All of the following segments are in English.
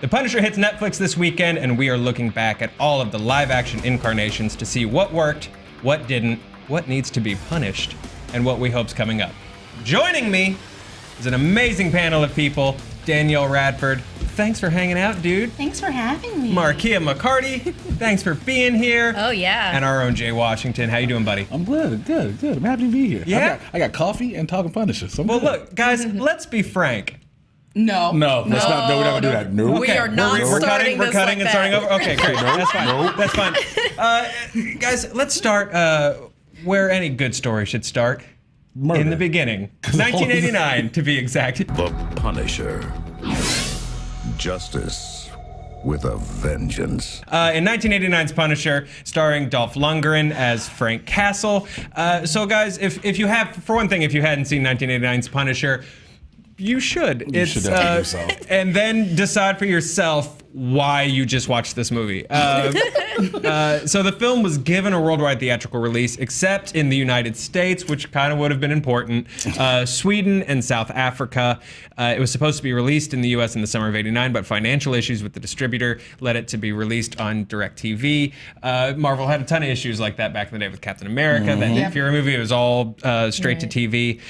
The Punisher hits Netflix this weekend, and we are looking back at all of the live-action incarnations to see what worked, what didn't, what needs to be punished, and what we hope's coming up. Joining me is an amazing panel of people. Danielle Radford, thanks for hanging out, dude. Thanks for having me. Markeia McCarty, thanks for being here. Oh, yeah. And our own Jay Washington. How you doing, buddy? I'm good. I'm happy to be here. Yeah? I got coffee and talking Punisher. So Well, look, guys, let's be frank. No. we're not gonna do that. No. We are not we're starting we're this cutting like and starting that. over. Okay, great. That's fine. That's fine. Guys, let's start where any good story should start. Murder. In the beginning. 1989, to be exact. The Punisher. Justice with a vengeance. In 1989's Punisher, starring Dolph Lundgren as Frank Castle. So guys, if you have, for one thing, if you hadn't seen 1989's Punisher, you should. You should definitely yourself. And then decide for yourself why you just watched this movie. So the film was given a worldwide theatrical release, except in the United States, which kind of would have been important, Sweden and South Africa. It was supposed to be released in the US in the summer of '89, but financial issues with the distributor led it to be released on DirecTV. Marvel had a ton of issues like that back in the day with Captain America, that Nick Fury movie. It was all straight to TV.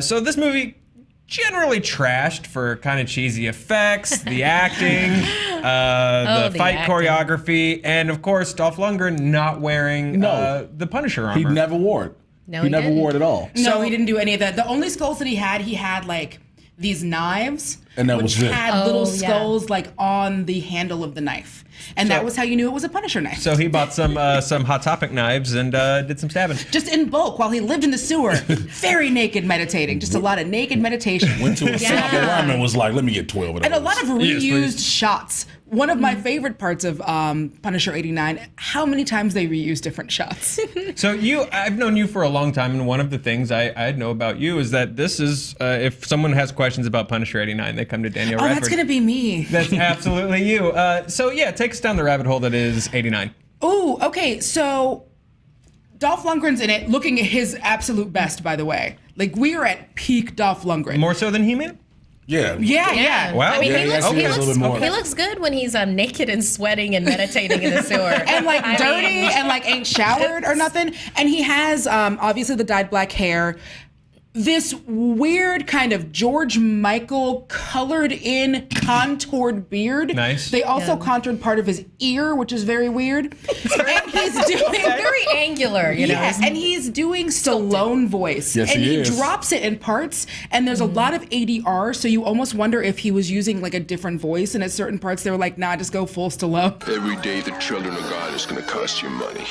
So this movie generally trashed for kind of cheesy effects, the acting, the fight acting. choreography, and of course Dolph Lundgren not wearing the Punisher armor. He never wore it. No, he he never didn't. wore it at all. No, he didn't do any of that. The only skulls that he had like these knives, And that which was it. had little Oh, yeah. skulls like on the handle of the knife, and that was how you knew it was a Punisher knife. So he bought some Hot Topic knives and did some stabbing. Just in bulk while he lived in the sewer, very naked meditating, just a lot of naked meditation. Went to a shop around and was like, let me get 12 of those. And a lot of Yes, reused please. shots. One of my favorite parts of Punisher '89, how many times they reuse different shots. So I've known you for a long time, and one of the things I know about you is that this is, if someone has questions about Punisher '89, they come to Danielle Oh, Radford. that's gonna be me. That's absolutely you. So yeah, take us down the rabbit hole that is '89. Ooh, okay, so Dolph Lundgren's in it, looking at his absolute best, by the way. Like, we are at peak Dolph Lundgren. More so than He-Man? Yeah. Yeah. Wow. I mean, Yeah, he, looks, yeah, he, a looks, little bit more. he looks good when he's naked and sweating and meditating in the sewer. And like I dirty mean, and like ain't showered or nothing. And he has obviously the dyed black hair. This weird kind of George Michael colored in contoured beard. Nice. They also contoured part of his ear, which is very weird. And he's doing very angular, you know. Yeah, and he's doing Stallone voice. Yes, and he he is. drops it in parts, and there's a lot of ADR, so you almost wonder if he was using like a different voice, and at certain parts they were like, nah, just go full Stallone. Every day the children of God is going to cost you money.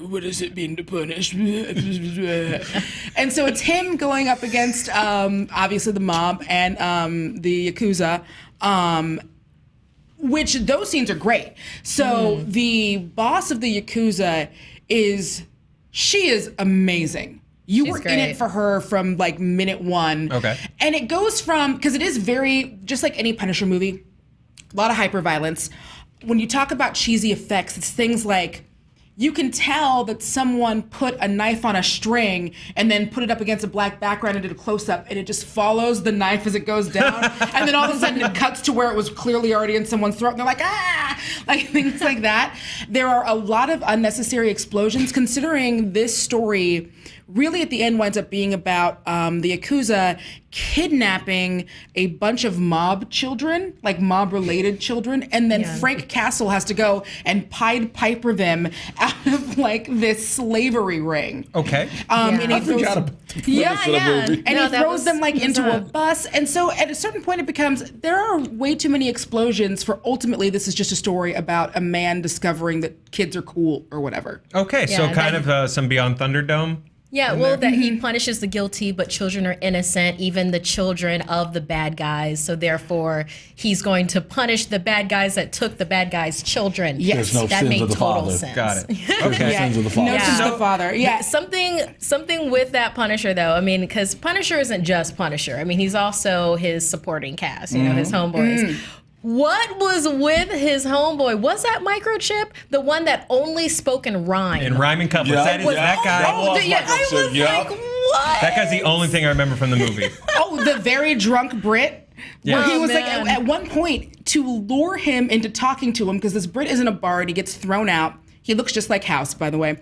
What does it mean to punish? And so it's him going up against obviously the mob and the Yakuza, which those scenes are great. So the boss of the Yakuza she is amazing. You She's were in great. it for her from like minute one. Okay. And it goes from, because it is very, just like any Punisher movie, a lot of hyperviolence. When you talk about cheesy effects, it's things like, you can tell that someone put a knife on a string and then put it up against a black background and did a close-up, and it just follows the knife as it goes down. And then all of a sudden it cuts to where it was clearly already in someone's throat, and they're like, ah! Like things like that. There are a lot of unnecessary explosions, considering this story really at the end winds up being about the Yakuza kidnapping a bunch of mob children, like mob-related children, and then Frank Castle has to go and Pied Piper them out of like this slavery ring. Okay. And he I throws, forgot about the premise of the movie. and No, he that throws was- them like was into a not- bus. And so at a certain point it becomes, there are way too many explosions for ultimately this is just a story about a man discovering that kids are cool or whatever. Okay, so Yeah, kind that- of some Beyond Thunderdome. Yeah, well, that he punishes the guilty, but children are innocent, even the children of the bad guys. So therefore, he's going to punish the bad guys that took the bad guys' children. Yes. There's no that sins made of the total father. sense. Got it. There's Okay. no sins of the father. No sins of the father. Yeah. Something with that Punisher though. I mean, because Punisher isn't just Punisher. I mean, he's also his supporting cast. You know, his homeboys. What was with his homeboy? Was that Microchip the one that only spoke in rhyme? In rhyming couplets. Yeah. That is that guy. Oh, I was yeah. like, what? That guy's the only thing I remember from the movie. Oh, the very drunk Brit Yeah. Where he Oh, was like, man. at one point, to lure him into talking to him, because this Brit is in a bar and he gets thrown out. He looks just like House, by the way.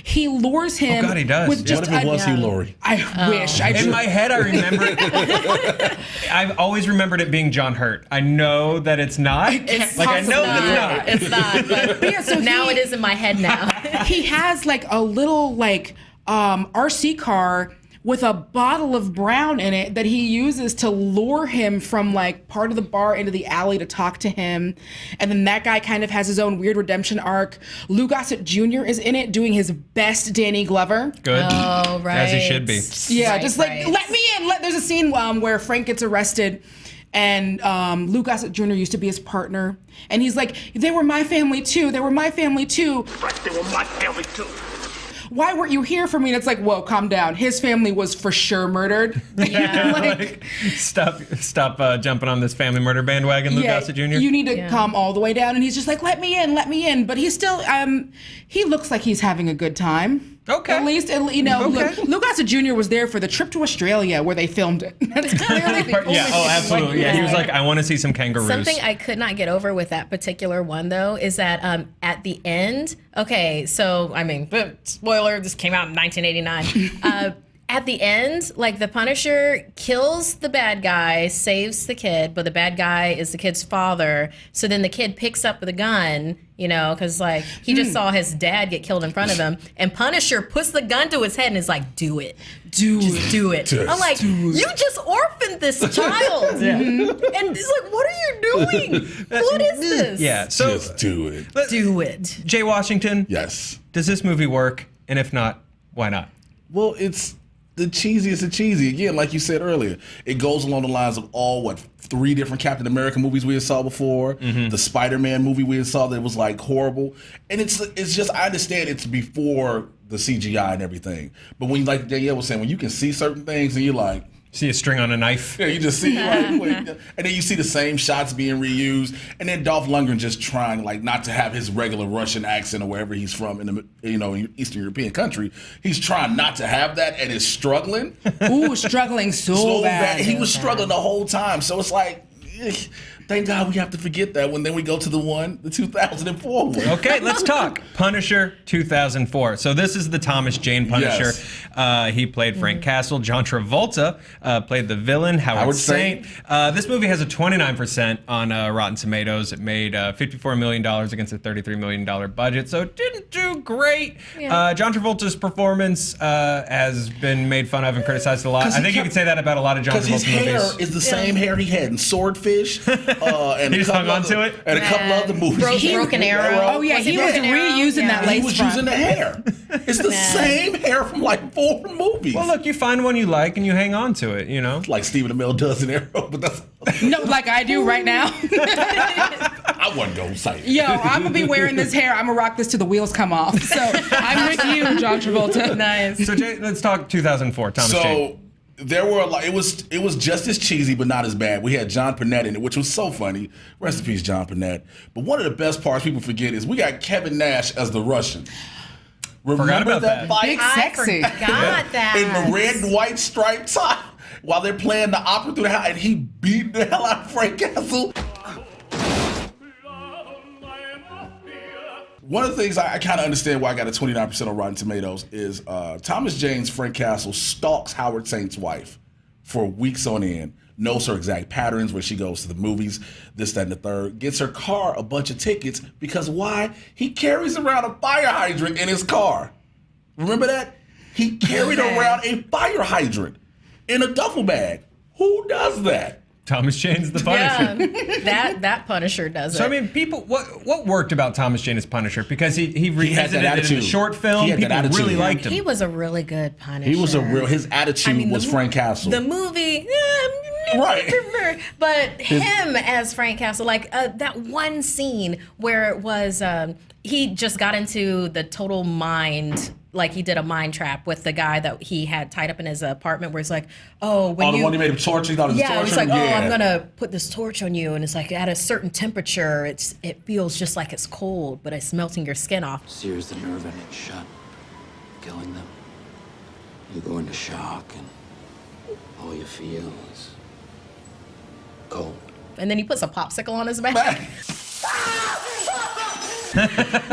He lures him. Oh, God, he does. With Yeah. just What if it was Hugh a, Laurie? I wish. I In my head, I remember it. I've always remembered it being John Hurt. I know that it's not. I know that it's not. It's not. But Yeah, so now he- it is in my head now. he has like a little RC car with a bottle of brown in it that he uses to lure him from like part of the bar into the alley to talk to him. And then that guy kind of has his own weird redemption arc. Lou Gossett Jr. is in it doing his best Danny Glover. Good. Oh, right. As he should be. Yeah, Right, just like, right. let me in. There's a scene where Frank gets arrested and Lou Gossett Jr. used to be his partner. And he's like, they were my family too. They were my family too. Right, they were my family too. Why weren't you here for me? And it's like, whoa, calm down. His family was for sure murdered. Like, stop jumping on this family murder bandwagon, Lou Gossett Jr. You need to calm all the way down. And he's just like, let me in. But he's still, he looks like he's having a good time. Okay. At least, you know, Okay. Lou Gossett Jr. was there for the trip to Australia where they filmed it. That's clearly the only Yeah, oh, thing. absolutely. Yeah, he was like, I want to see some kangaroos. Something I could not get over with that particular one, though, is that at the end, okay, so, I mean, spoiler, this came out in 1989. At the end, like, the Punisher kills the bad guy, saves the kid, but the bad guy is the kid's father. So then the kid picks up the gun, you know, because, like, he just saw his dad get killed in front of him. And Punisher puts the gun to his head and is like, do it. Just do it. I'm like, you just orphaned this child. And it's like, what are you doing? What is this? Yeah, so Just do it. Do it. Jay Washington, Yes. does this movie work? And if not, why not? Well, it's the cheesiest of cheesy. Again, like you said earlier, it goes along the lines of all, 3 different Captain America movies we had saw before, the Spider-Man movie we had saw that was like horrible. And it's just, I understand it's before the CGI and everything. But when, like Danielle was saying, when you can see certain things and you're like, See a string on a knife? yeah, you just see, and then you see the same shots being reused, and then Dolph Lundgren just trying like not to have his regular Russian accent or wherever he's from in the in Eastern European country. He's trying not to have that and is struggling Ooh, struggling so bad. He was struggling the whole time. So it's like, thank God we have to forget that when then we go to the 2004 one. Okay, let's talk. Punisher 2004. So this is the Thomas Jane Punisher. Yes. He played Frank Castle. John Travolta played the villain, Howard Saint. This movie has a 29% on Rotten Tomatoes. It made $54 million against a $33 million budget, so it didn't do great. Yeah. John Travolta's performance has been made fun of and criticized a lot. I think you could say that about a lot of John Because his Travolta hair movies. is the same hair he had in Swordfish, and He just hung on to it? and a couple other movies. Broken Arrow. Oh yeah, he was Broken Arrow? reusing that Yeah. He lace was front. using the hair. It's the same hair from like 4 movies. Well, look, you find one you like and you hang on to it, you know? Like Stephen Amell does in Arrow, but that's No, like I do right now. I wasn't gonna say it. Yo, I'm gonna be wearing this hair. I'm gonna rock this till the wheels come off. So I'm with you, John Travolta. Nice. So, Jay, let's talk 2004, Thomas Jane. So there were a lot. It was just as cheesy, but not as bad. We had John Panette in it, which was so funny. Rest in peace, John Panette. But one of the best parts people forget is we got Kevin Nash as the Russian. Remember about that. fight Big sexy. Got that. in the red and white striped top while they're playing the opera through the house, and he beat the hell out of Frank Castle. One of the things I kind of understand why I got a 29% on Rotten Tomatoes is Thomas Jane's Frank Castle stalks Howard Saint's wife for weeks on end, knows her exact patterns, where she goes to the movies, this, that, and the third, gets her car a bunch of tickets because why? He carries around a fire hydrant in his car. Remember that? He carried around a fire hydrant in a duffel bag. Who does that? Thomas Jane's the Punisher. Yeah, that Punisher does it. So I mean, people, what worked about Thomas Jane as Punisher? Because he had that revisited it in the attitude. short film. He had that People attitude. really liked him. He was a really good Punisher. He was his attitude was the Frank Castle. The movie, Right. but him as Frank Castle, like that one scene where it was he just got into the total mind. Like he did a mind trap with the guy that he had tied up in his apartment, where it's like, oh, when the you, one he made him torch, he thought it was torture. it's like, oh, I'm gonna put this torch on you, and it's like at a certain temperature, it feels just like it's cold, but it's melting your skin off. Sears the nerve ending shut, killing them. You go into shock, and all you feel is cold. And then he puts a popsicle on his back.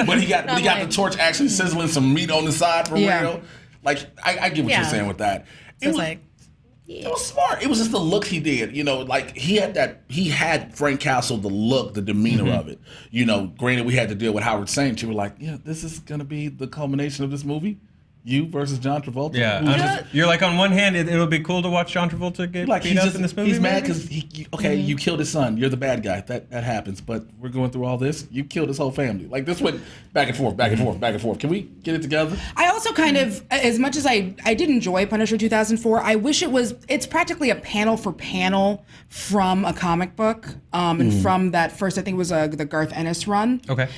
But he got the torch actually sizzling some meat on the side for real. Like I get what you're saying with that. It was smart. It was just the look he did. You know, like he had Frank Castle, the look, the demeanor of it. You know, granted we had to deal with Howard Saint. You were like, yeah, this is gonna be the culmination of this movie. You versus John Travolta. Yeah, you're like, on one hand, it'll be cool to watch John Travolta get beat up in this movie. He's mad because you killed his son. You're the bad guy. That happens. But we're going through all this. You killed his whole family. Like this went back and forth, back and forth, back and forth. Can we get it together? I also kind of, as much as I did enjoy Punisher 2004, I wish it's practically a panel for panel from a comic book, and from that first, I think it was the Garth Ennis run. Okay.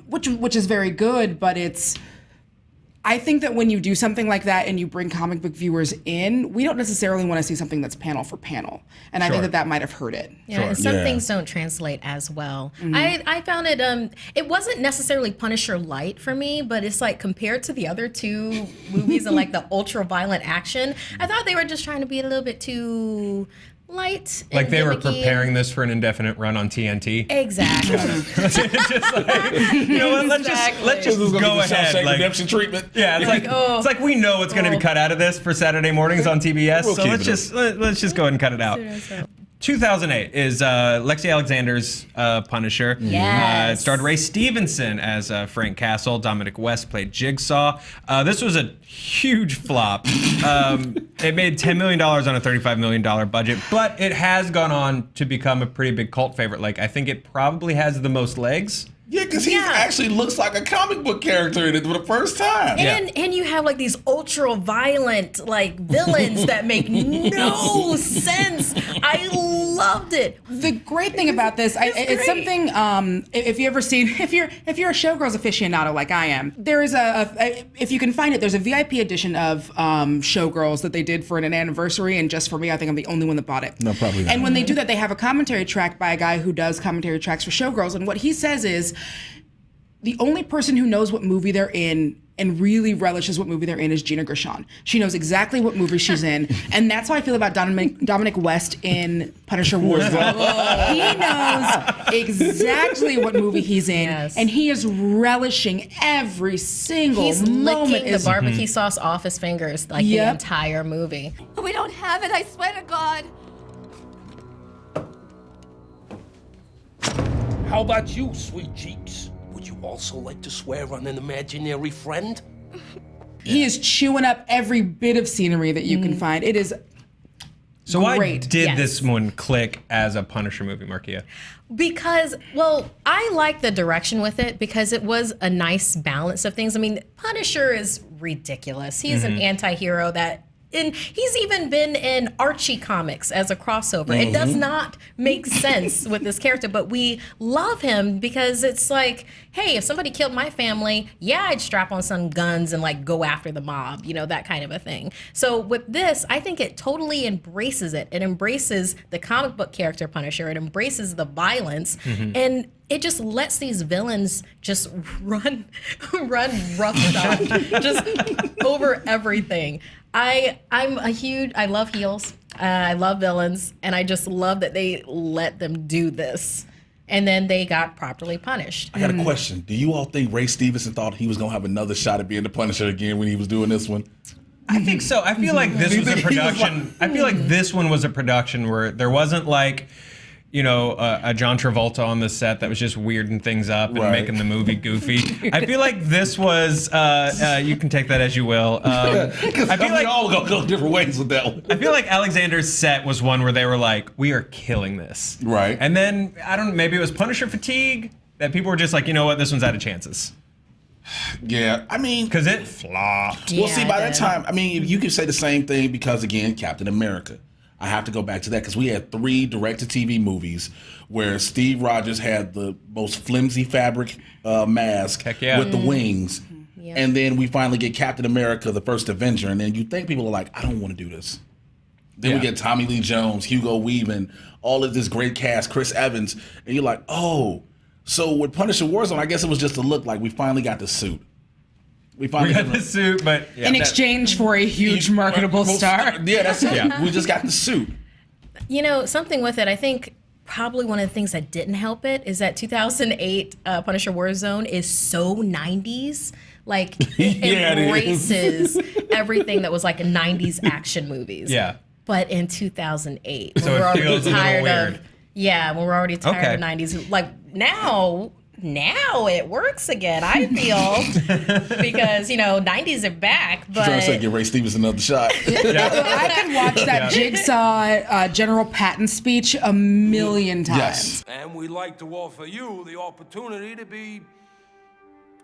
Which is very good, but I think that when you do something like that and you bring comic book viewers in, we don't necessarily want to see something that's panel for panel. And I think that might have hurt it. Yeah, and some things don't translate as well. I found it, it wasn't necessarily Punisher light for me, but it's like compared to the other two movies and like the ultra violent action, I thought they were just trying to be a little bit too light. Like they were gimmicky. Preparing this for an indefinite run on TNT. Exactly. Just like, you know what? Let's just go ahead. Like, redemption treatment. Yeah, it's like we know what's going to be cut out of this for Saturday mornings on TBS. So let's just go ahead and cut it out. 2008 is Lexi Alexander's Punisher. Yes. It starred Ray Stevenson as Frank Castle. Dominic West played Jigsaw. This was a huge flop. It made $10 million on a $35 million budget, but it has gone on to become a pretty big cult favorite. Like, I think it probably has the most legs. Yeah, because he actually looks like a comic book character in it for the first time. And you have like these ultra violent like villains that make no sense. I loved it. The great thing about this, it's something. If you ever seen, if you're a Showgirls aficionado like I am, there is if you can find it, there's a VIP edition of Showgirls that they did for an anniversary, and just for me, I think I'm the only one that bought it. No, probably not. And when they do that, they have a commentary track by a guy who does commentary tracks for Showgirls, and what he says is, the only person who knows what movie they're in and really relishes what movie they're in is Gina Gershon. She knows exactly what movie she's in, and that's how I feel about Dominic West in Punisher Warzone. He knows exactly what movie he's in, and he is relishing every single moment. Licking the barbecue sauce off his fingers like the entire movie. We don't have it, I swear to God. How about you, sweet cheeks? Would you also like to swear on an imaginary friend? He is chewing up every bit of scenery that you can find. It is So great. why did this one click as a Punisher movie, Markeia? Because, well, I like the direction with it because it was a nice balance of things. I mean, Punisher is ridiculous. He's an anti-hero and he's even been in Archie comics as a crossover. It does not make sense with this character, but we love him because it's like, hey, if somebody killed my family, I'd strap on some guns and like go after the mob, you know, that kind of a thing. So with this, I think it totally embraces it. It embraces the comic book character Punisher. It embraces the violence, and it just lets these villains just run roughshod, just over everything. I love heels. I love villains, and I just love that they let them do this. And then they got properly punished. I got a question. Do you all think Ray Stevenson thought he was going to have another shot at being the Punisher again when he was doing this one? I think so. I feel like this was a production. I feel like this one was a production where there wasn't like, you know, a John Travolta on the set that was just weirding things up and making the movie goofy. I feel like this was, you can take that as you will. I feel like we all go different ways with that one. I feel like Alexander's set was one where they were like, we are killing this. Right. And then, I don't know, maybe it was Punisher fatigue that people were just like, you know what, this one's out of chances. Yeah, I mean, because it flopped. Well, see, by that time, I mean, you could say the same thing because, again, Captain America. I have to go back to that because we had 3 direct-to-TV movies where Steve Rogers had the most flimsy fabric mask with the wings. And then we finally get Captain America, the first Avenger. And then you think people are like, I don't want to do this. Then we get Tommy Lee Jones, Hugo Weaving, all of this great cast, Chris Evans. And you're like, oh. So with Punisher Warzone, I guess it was just a look like we finally got the suit. We got the suit, but in exchange for a huge marketable star. Yeah, that's it. We just got the suit. You know, something with it, I think probably one of the things that didn't help it is that 2008 Punisher Warzone is so 90s. Like, it embraces everything that was like 90s action movies. Yeah. But in 2008, So it feels a little weird. When we're already tired of 90s. Like, now it works again, I feel, because, 90s are back, but... Trying to say, give Ray Stevens another shot. I can watch that Jigsaw General Patton speech a million times. Yes. And we'd like to offer you the opportunity to be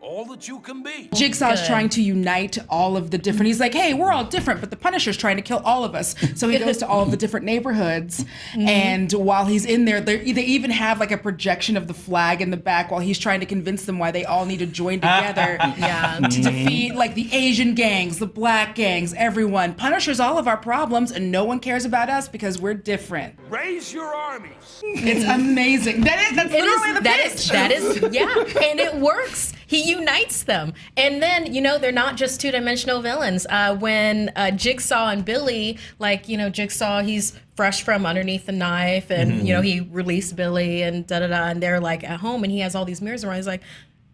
all that you can be. Jigsaw's trying to unite all of the different... He's like, hey, we're all different, but the Punisher's trying to kill all of us. So he goes to all of the different neighborhoods, and while he's in there, they even have like a projection of the flag in the back while he's trying to convince them why they all need to join together to defeat like the Asian gangs, the black gangs, everyone. Punisher's all of our problems, and no one cares about us because we're different. Raise your armies. It's amazing. That's literally the pitch. That is, and it works. He unites them. And then, they're not just two-dimensional villains. When Jigsaw and Billy, Jigsaw, he's fresh from underneath the knife, and, he released Billy and da-da-da, and they're, like, at home, and he has all these mirrors around. He's like,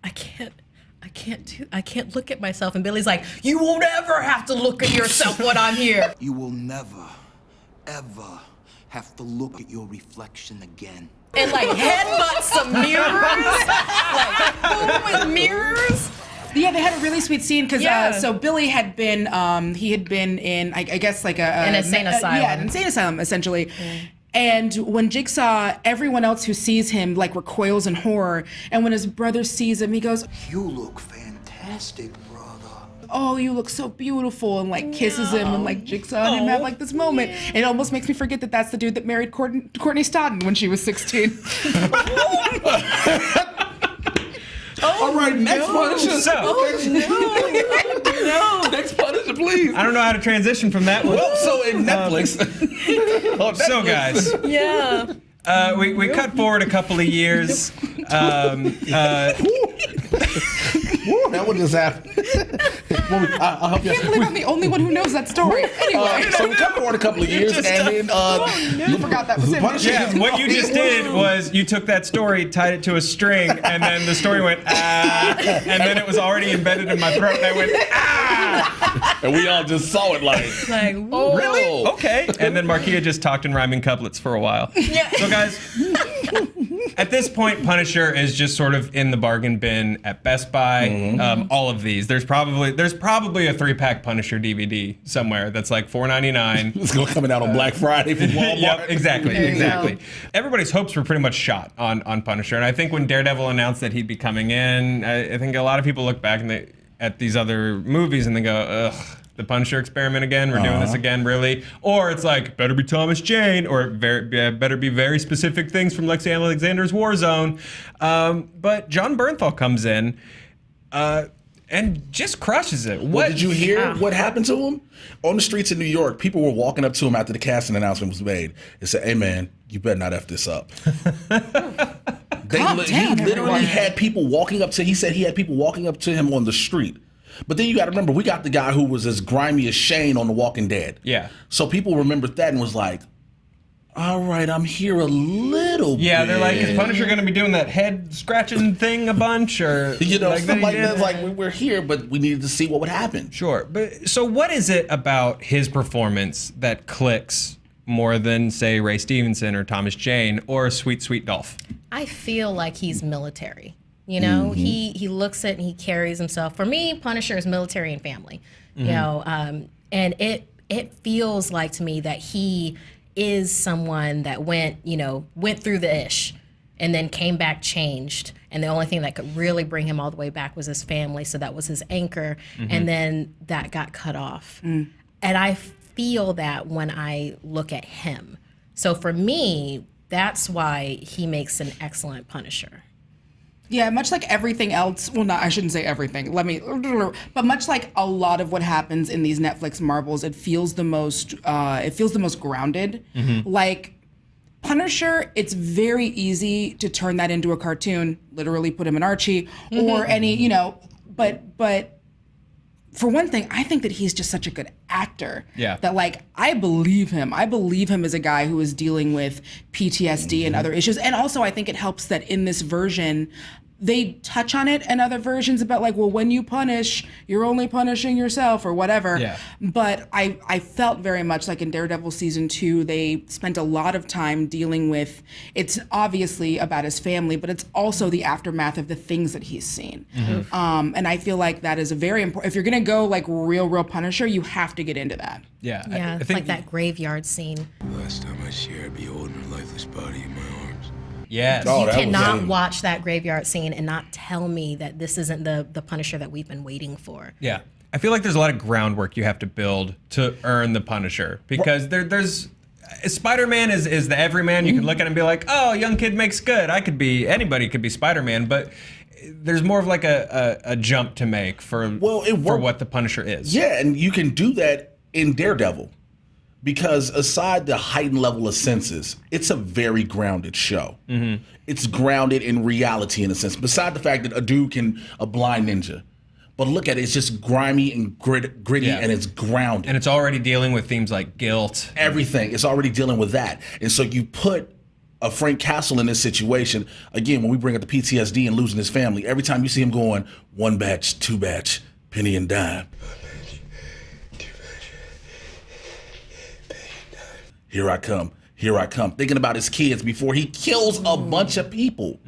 I can't look at myself. And Billy's like, you won't ever have to look at yourself when I'm here. You will never, ever have to look at your reflection again. And headbutt some mirrors, boom with mirrors. Yeah, they had a really sweet scene because so Billy had been in I guess like an insane asylum. An insane asylum essentially. And when Jigsaw, everyone else who sees him recoils in horror, and when his brother sees him, he goes, "You look fantastic, brother. Oh, you look so beautiful," and kisses him, and Jigsaw and him have this moment. It almost makes me forget that that's the dude that married Courtney Stodden when she was 16. All right, next Punisher. Next Punisher, please. I don't know how to transition from that one. Well, so in Netflix. So guys. Yeah. We cut forward a couple of years. That one just happened. I'll help you. I can't believe I'm the only one who knows that story. Anyway. So we cut forward a couple of years, and then you forgot that was him. Yeah, what you just did was you took that story, tied it to a string, and then the story went and then it was already embedded in my throat, and I went and we all just saw it oh, really? Okay. And then Markeia just talked in rhyming couplets for a while. Yeah. So guys, at this point, Punisher is just sort of in the bargain bin at Best Buy. All of these. There's probably a 3-pack Punisher DVD somewhere that's like $4.99. It's coming out on Black Friday from Walmart. Yep, exactly. Everybody's hopes were pretty much shot on Punisher, and I think when Daredevil announced that he'd be coming in, I think a lot of people look back at these other movies and they go, ugh. The Punisher experiment again. We're doing this again, really? Or it's better be Thomas Jane, or better be very specific things from Lexi Alexander's Warzone. But Jon Bernthal comes in and just crushes it. Well, did you hear what happened to him? On the streets of New York, people were walking up to him after the casting announcement was made and said, "Hey, man, you better not F this up." He literally had people walking up to. He said he had people walking up to him on the street. But then you got to remember, we got the guy who was as grimy as Shane on The Walking Dead. Yeah. So people remembered that and was like, all right, I'm here a little bit. Yeah, they're like, is Punisher going to be doing that head scratching thing a bunch? Or something like that. Like, we're here, but we needed to see what would happen. Sure. But so what is it about his performance that clicks more than, say, Ray Stevenson or Thomas Jane or Sweet Sweet Dolph? I feel like he's military. He looks at and he carries himself. For me, Punisher is military and family. And it feels like to me that he is someone that went through the ish and then came back changed. And the only thing that could really bring him all the way back was his family. So that was his anchor. And then that got cut off. And I feel that when I look at him. So for me, that's why he makes an excellent Punisher. Yeah, much like everything else. Well, I shouldn't say everything. But much like a lot of what happens in these Netflix marvels, it feels the most grounded. Like Punisher, it's very easy to turn that into a cartoon. Literally, put him in Archie or any, but for one thing, I think that he's just such a good actor. Yeah. That like I believe him. I believe him as a guy who is dealing with PTSD and other issues. And also I think it helps that in this version they touch on it in other versions about like, well, when you punish, you're only punishing yourself or whatever. Yeah. But I felt very much like in Daredevil season 2, they spent a lot of time dealing with, it's obviously about his family, but it's also the aftermath of the things that he's seen. And I feel like that is a very important, if you're gonna go like real Punisher, you have to get into that. Yeah. Yeah, I it's think like that graveyard scene. Last time I shared beholding a lifeless body in my arms. Yes. Oh, You that was cannot good. watch that graveyard scene and not tell me that this isn't the Punisher that we've been waiting for. Yeah. I feel like there's a lot of groundwork you have to build to earn the Punisher because there's Spider-Man is the everyman. You can look at him and be like, oh, young kid makes good. Anybody could be Spider-Man, but there's more of like a jump to make for what the Punisher is. Yeah, and you can do that in Daredevil. Because aside the heightened level of senses, it's a very grounded show. It's grounded in reality in a sense. Beside the fact that a blind ninja. But look at it, it's just grimy and gritty and it's grounded. And it's already dealing with themes like guilt. Everything, it's already dealing with that. And so you put a Frank Castle in this situation, again, when we bring up the PTSD and losing his family, every time you see him going, one batch, two batch, penny and dime. Here I come. Thinking about his kids before he kills a bunch of people.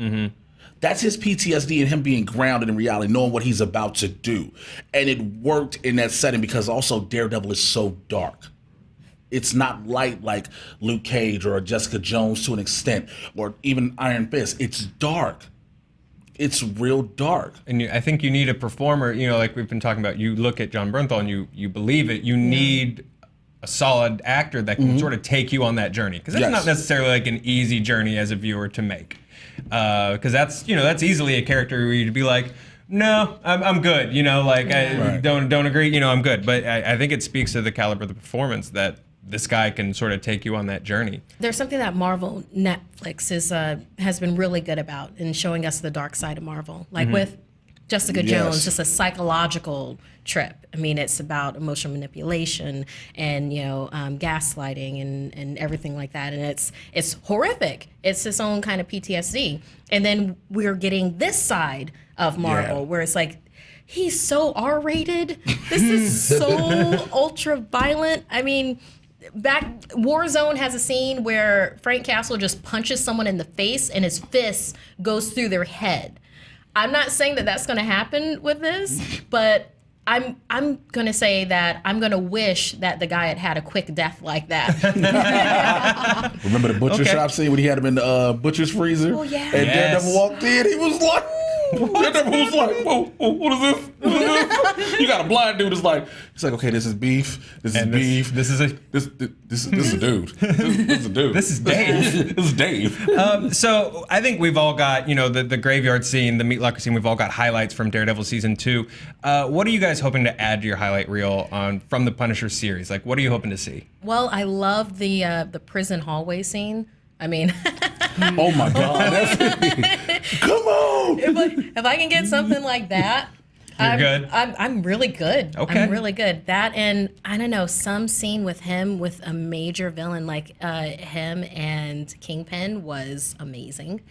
That's his PTSD and him being grounded in reality, knowing what he's about to do. And it worked in that setting because also Daredevil is so dark. It's not light like Luke Cage or Jessica Jones to an extent, or even Iron Fist. It's dark. It's real dark. And I think you need a performer, like we've been talking about, you look at Jon Bernthal and you believe it. You need a solid actor that can sort of take you on that journey, because that's not necessarily like an easy journey as a viewer to make, because that's easily a character where you'd be like, no, I'm good, I don't agree, I'm good. But I think it speaks to the caliber of the performance that this guy can sort of take you on that journey. There's something that Marvel Netflix has been really good about in showing us the dark side of Marvel, like with Jessica Jones, just a psychological trip. I mean, it's about emotional manipulation and gaslighting and everything like that, and it's horrific. It's its own kind of PTSD. And then we're getting this side of Marvel where it's like, he's so R-rated. This is so ultra violent. I mean, Warzone has a scene where Frank Castle just punches someone in the face and his fist goes through their head. I'm not saying that that's going to happen with this, but I'm going to say that I'm going to wish that the guy had a quick death like that. Remember the butcher shop scene when he had him in the butcher's freezer? Oh, yeah. And Daredevil walked in, he was like, Daredevil was like, whoa, what is this? What is this? You got a blind dude that's like, he's like, okay, this is beef. This is beef. This is a dude. This is a dude. This is Dave. This is Dave. So I think we've all got, the graveyard scene, the meat locker scene. We've all got highlights from Daredevil season 2. What are you guys hoping to add to your highlight reel from the Punisher series? Like, what are you hoping to see? Well, I love the prison hallway scene. I mean, oh my God! Come on! If I can get something like that, I'm really good. Okay. I'm really good. That, and I don't know, some scene with him with a major villain like him and Kingpin was amazing.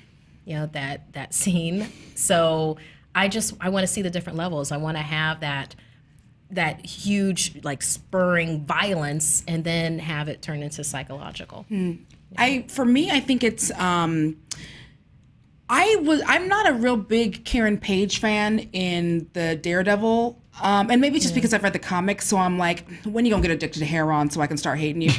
That scene. So I want to see the different levels. I want to have that huge like spurring violence and then have it turn into psychological. For me, I think it's I'm not a real big Karen Page fan in the Daredevil. And maybe just because I've read the comics, so I'm like, when are you gonna get addicted to heroin so I can start hating you?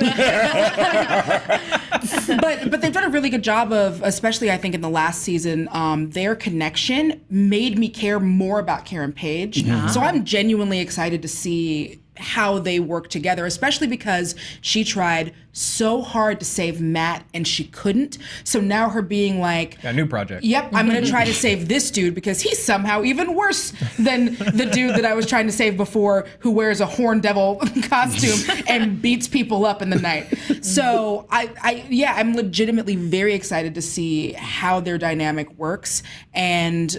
But they've done a really good job of, especially I think in the last season, their connection made me care more about Karen Page. So I'm genuinely excited to see how they work together, especially because she tried so hard to save Matt and she couldn't. So now her being like, Got a new project. yep, I'm going to try to save this dude because he's somehow even worse than the dude that I was trying to save before, who wears a horn devil costume and beats people up in the night. So I'm legitimately very excited to see how their dynamic works and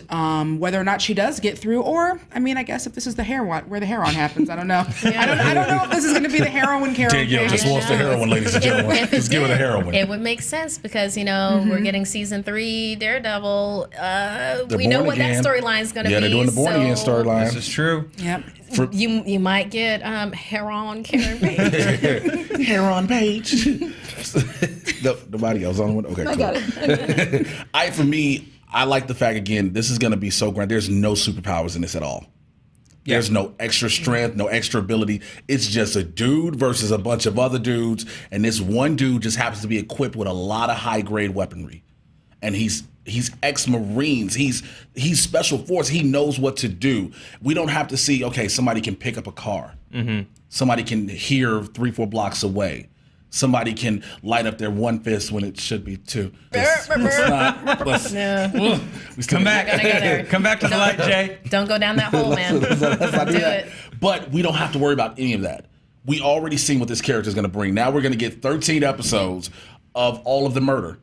whether or not she does get through, or I mean, I guess if this is the heroin, where the heroin happens, I don't know. I don't know if this is going to be the heroin Carol. Danielle just wants the heroin, ladies and gentlemen. Just give her the heroin. It would make sense because, we're getting season 3 Daredevil. We know what that storyline is going to be. Yeah, they're doing the Born Again storyline. This is true. Yep. You might get Heron Karen Page. Heron Page. Nobody else on one? Okay, cool. I got it. For me, I like the fact, again, this is going to be so grand. There's no superpowers in this at all. Yeah. There's no extra strength, no extra ability. It's just a dude versus a bunch of other dudes. And this one dude just happens to be equipped with a lot of high-grade weaponry. And he's ex-Marines. He's special force. He knows what to do. We don't have to see, okay, somebody can pick up a car. Mm-hmm. Somebody can hear 3-4 blocks away. Somebody can light up their one fist when it should be two. Come back. Gotta go there. Come back to the light, Jay. Don't go down that hole, man. Let's not do Do that. it. But we don't have to worry about any of that. We already seen what this character is going to bring. Now we're going to get 13 episodes of all of the murder.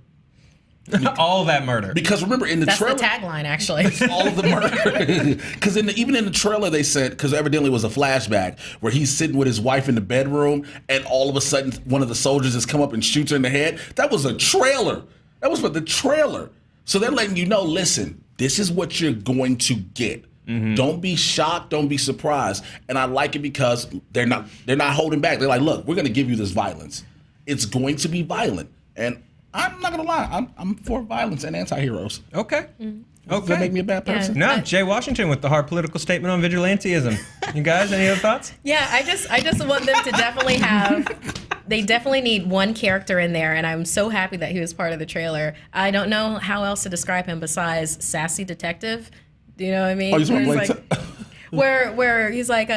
All that murder. Because remember, in the That's trailer, the tagline, actually. all of the murder. Because even in the trailer, they said, because evidently it was a flashback where he's sitting with his wife in the bedroom, and all of a sudden one of the soldiers has come up and shoots her in the head. That was a trailer. That was for the trailer. So they're letting you know, listen, this is what you're going to get. Mm-hmm. Don't be shocked. Don't be surprised. And I like it because they're not holding back. They're like, look, we're going to give you this violence. It's going to be violent. And I'm not gonna lie, I'm for violence and anti-heroes. Okay. Does Okay. that make me a bad person? No, Jay Washington with the hard political statement on vigilantism. You guys, any other thoughts? Yeah, I just want them to definitely they definitely need one character in there, and I'm so happy that he was part of the trailer. I don't know how else to describe him besides sassy detective. Do you know what I mean? Oh, you just want to where he's like,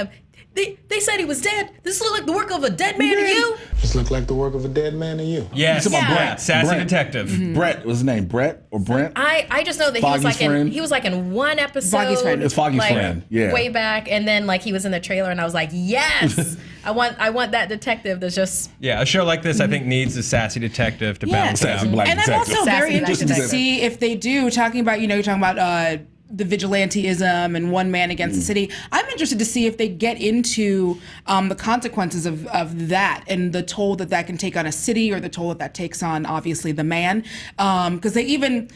they said he was dead. This look like the work of a dead man to you? This look like the work of a dead man to you. Yes. talking about Yeah. Brett. Sassy Brett. detective. Mm-hmm. Brett, what's his name? Brett or Brent? I just know that Foggy's friend? he was like in one episode. Foggy's friend. It's Foggy's like, friend, yeah. Way back, and then like he was in the trailer, and I was like, yes, I want that detective that's just. Yeah, a show like this, I think, needs a sassy detective to balance Sassy out. black And I'm detective. also very Sassy interested to detective. see if they do, talking about, you're talking about the vigilantism and one man against the city. I'm interested to see if they get into the consequences of that and the toll that can take on a city, or the toll that takes on, obviously, the man. Because even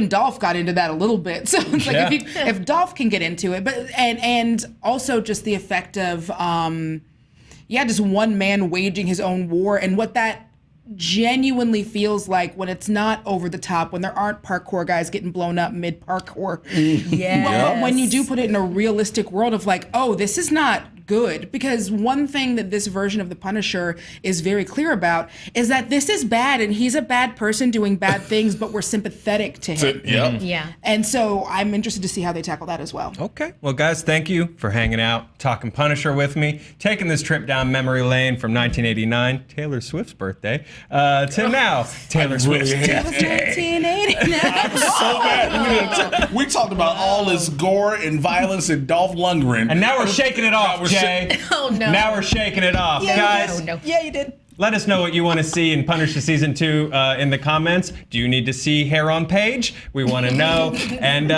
Dolph got into that a little bit. So it's like, if Dolph can get into it, but and also just the effect of just one man waging his own war, and what that genuinely feels like when it's not over the top, when there aren't parkour guys getting blown up mid parkour. Yeah. But when you do put it in a realistic world of like, oh, this is not good. Because one thing that this version of the Punisher is very clear about is that this is bad, and he's a bad person doing bad things, but we're sympathetic to him. Yep. Yeah. And so I'm interested to see how they tackle that as well. Okay. Well, guys, thank you for hanging out, talking Punisher with me, taking this trip down memory lane from 1989, Taylor Swift's birthday, to now, Taylor Swift's death day. 1989. I'm so mad. We talked about all this gore and violence and Dolph Lundgren. And now we're shaking it off, Jay. Oh no. Now we're shaking it off. Guys, No. Yeah, you did. let us know what you want to see in Punisher Season 2 in the comments. Do you need to see hair on page? We want to know. And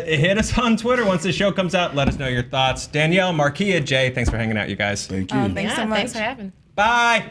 hit us on Twitter once the show comes out. Let us know your thoughts. Danielle, Markeia, Jay, thanks for hanging out, you guys. Thank you. Thanks so much. Thanks for having. Bye.